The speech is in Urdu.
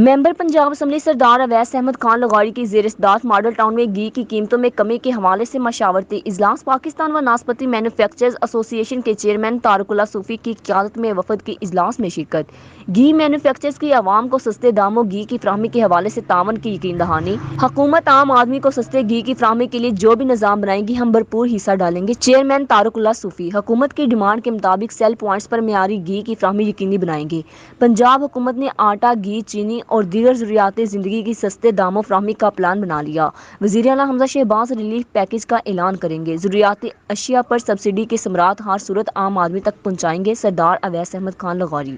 ممبر پنجاب اسمبلی سردار اویس احمد خان لغاری کی زیر صدارت ماڈل ٹاؤن میں گھی کی قیمتوں میں کمی کے حوالے سے مشاورتی اجلاس پاکستان و ناسپتی مینوفیکچررز ایسوسی ایشن کے چیئرمین طارق اللہ صوفی کی قیادت میں وفد کی اجلاس میں شرکت۔ گھی مینوفیکچررز کی عوام کو سستے داموں گھی کی فراہمی کے حوالے سے تعاون کی یقین دہانی۔ حکومت عام آدمی کو سستے گھی کی فراہمی کے لیے جو بھی نظام بنائے گی ہم بھرپور حصہ ڈالیں گے۔ چیئرمین طارق اللہ صوفی حکومت کی ڈیمانڈ کے مطابق سیل پوائنٹس پر معیاری گھی کی فراہمی یقینی بنائیں گے۔ پنجاب حکومت نے آٹا، گھی، چینی اور دیگر ضروریات زندگی کی سستے داموں فراہمی کا پلان بنا لیا۔ وزیر اعلیٰ حمزہ شہباز ریلیف پیکیج کا اعلان کریں گے۔ ضروریاتی اشیاء پر سبسڈی کے ثمرات ہر صورت عام آدمی تک پہنچائیں گے: سردار اویس احمد خان لغاری۔